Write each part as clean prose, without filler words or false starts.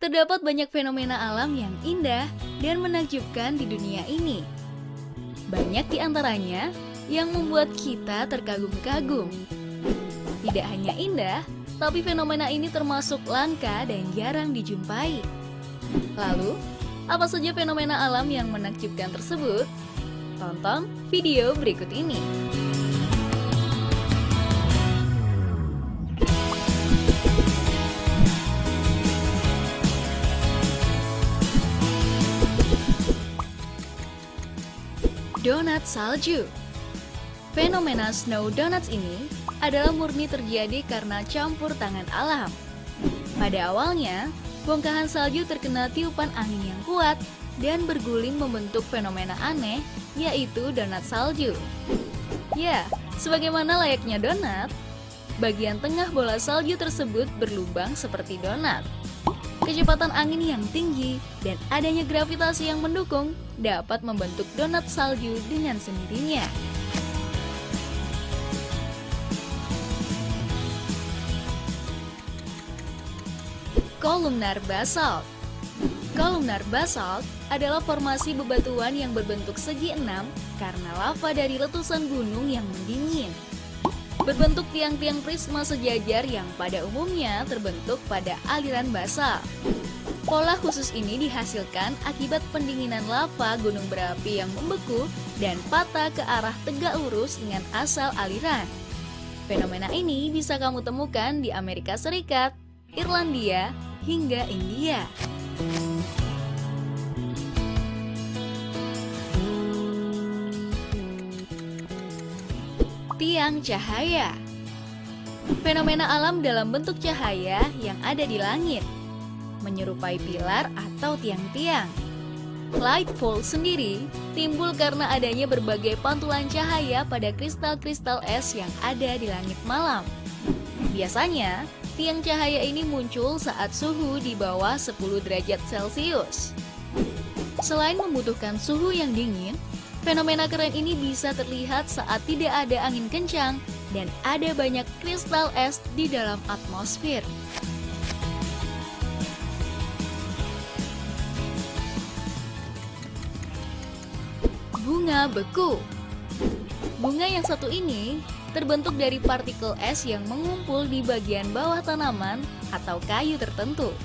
Terdapat banyak fenomena alam yang indah dan menakjubkan di dunia ini. Banyak di antaranya yang membuat kita terkagum-kagum. Tidak hanya indah, tapi fenomena ini termasuk langka dan jarang dijumpai. Lalu, apa saja fenomena alam yang menakjubkan tersebut? Tonton video berikut ini. Donat salju. Fenomena snow donuts ini adalah murni terjadi karena campur tangan alam. Pada awalnya, bongkahan salju terkena tiupan angin yang kuat dan berguling membentuk fenomena aneh, yaitu donat salju. Ya, sebagaimana layaknya donat, bagian tengah bola salju tersebut berlubang seperti donat. Kecepatan angin yang tinggi dan adanya gravitasi yang mendukung dapat membentuk donat salju dengan sendirinya. Kolumnar basalt. Kolumnar basalt adalah formasi bebatuan yang berbentuk segi enam karena lava dari letusan gunung yang mendingin. Berbentuk tiang-tiang prisma sejajar yang pada umumnya terbentuk pada aliran basalt. Pola khusus ini dihasilkan akibat pendinginan lava gunung berapi yang membeku dan patah ke arah tegak lurus dengan asal aliran. Fenomena ini bisa kamu temukan di Amerika Serikat, Irlandia, hingga India. Tiang cahaya. Fenomena alam dalam bentuk cahaya yang ada di langit, menyerupai pilar atau tiang-tiang. Light pole sendiri timbul karena adanya berbagai pantulan cahaya pada kristal-kristal es yang ada di langit malam. Biasanya, tiang cahaya ini muncul saat suhu di bawah 10 derajat Celcius. Selain membutuhkan suhu yang dingin, fenomena keren ini bisa terlihat saat tidak ada angin kencang dan ada banyak kristal es di dalam atmosfer. Bunga beku. Bunga yang satu ini terbentuk dari partikel es yang mengumpul di bagian bawah tanaman atau kayu tertentu.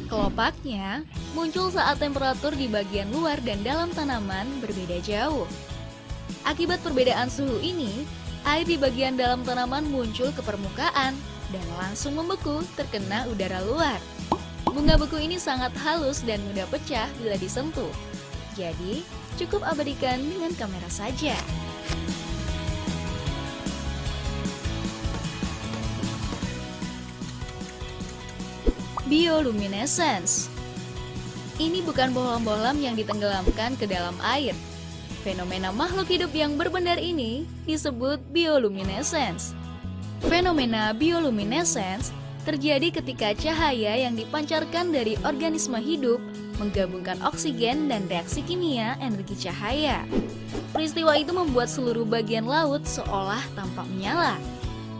Kelopaknya muncul saat temperatur di bagian luar dan dalam tanaman berbeda jauh. Akibat perbedaan suhu ini, air di bagian dalam tanaman muncul ke permukaan dan langsung membeku terkena udara luar. Bunga beku ini sangat halus dan mudah pecah bila disentuh. Jadi, cukup abadikan dengan kamera saja. Bioluminescence. Ini bukan bohlam-bohlam yang ditenggelamkan ke dalam air. Fenomena makhluk hidup yang berbenar ini disebut bioluminescence. Fenomena bioluminescence terjadi ketika cahaya yang dipancarkan dari organisme hidup menggabungkan oksigen dan reaksi kimia energi cahaya. Peristiwa itu membuat seluruh bagian laut seolah tampak menyala.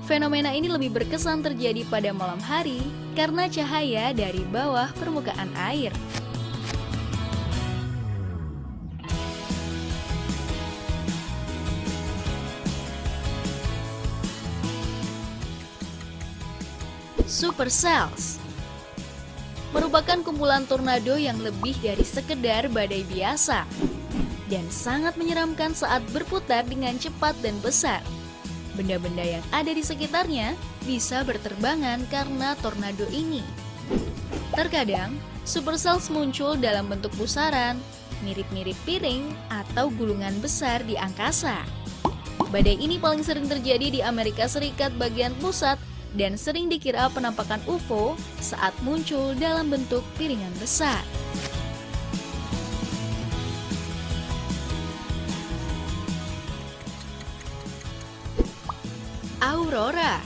Fenomena ini lebih berkesan terjadi pada malam hari karena cahaya dari bawah permukaan air. Supercells merupakan kumpulan tornado yang lebih dari sekedar badai biasa dan sangat menyeramkan saat berputar dengan cepat dan besar. Benda-benda yang ada di sekitarnya bisa berterbangan karena tornado ini. Terkadang, supercells muncul dalam bentuk pusaran, mirip-mirip piring atau gulungan besar di angkasa. Badai ini paling sering terjadi di Amerika Serikat bagian pusat dan sering dikira penampakan UFO saat muncul dalam bentuk piringan besar. Aurora.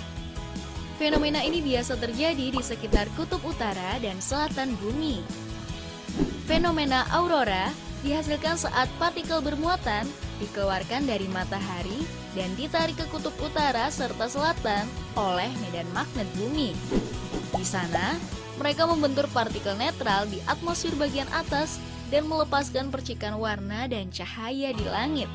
Fenomena ini biasa terjadi di sekitar kutub utara dan selatan bumi. Fenomena aurora dihasilkan saat partikel bermuatan dikeluarkan dari matahari dan ditarik ke kutub utara serta selatan oleh medan magnet bumi. Di sana, Mereka membentur partikel netral di atmosfer bagian atas dan melepaskan percikan warna dan cahaya di langit.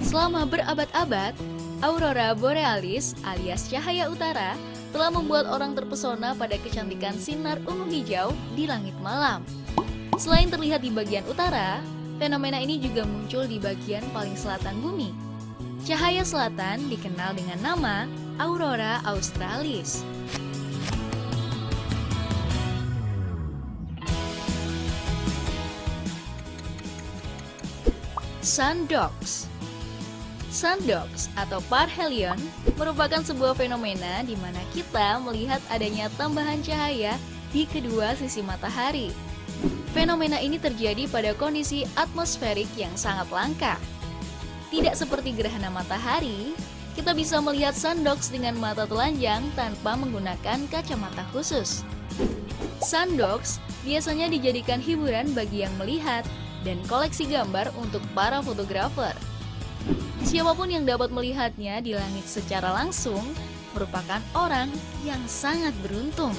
Selama berabad-abad, aurora borealis alias cahaya utara telah membuat orang terpesona pada kecantikan sinar ungu hijau di langit malam. Selain terlihat di bagian utara, fenomena ini juga muncul di bagian paling selatan bumi. Cahaya selatan dikenal dengan nama aurora australis. Sundogs. Sundogs atau parhelion merupakan sebuah fenomena di mana kita melihat adanya tambahan cahaya di kedua sisi matahari. Fenomena ini terjadi pada kondisi atmosferik yang sangat langka. Tidak seperti gerhana matahari, kita bisa melihat sundogs dengan mata telanjang tanpa menggunakan kacamata khusus. Sundogs biasanya dijadikan hiburan bagi yang melihat dan koleksi gambar untuk para fotografer. Siapapun yang dapat melihatnya di langit secara langsung merupakan orang yang sangat beruntung.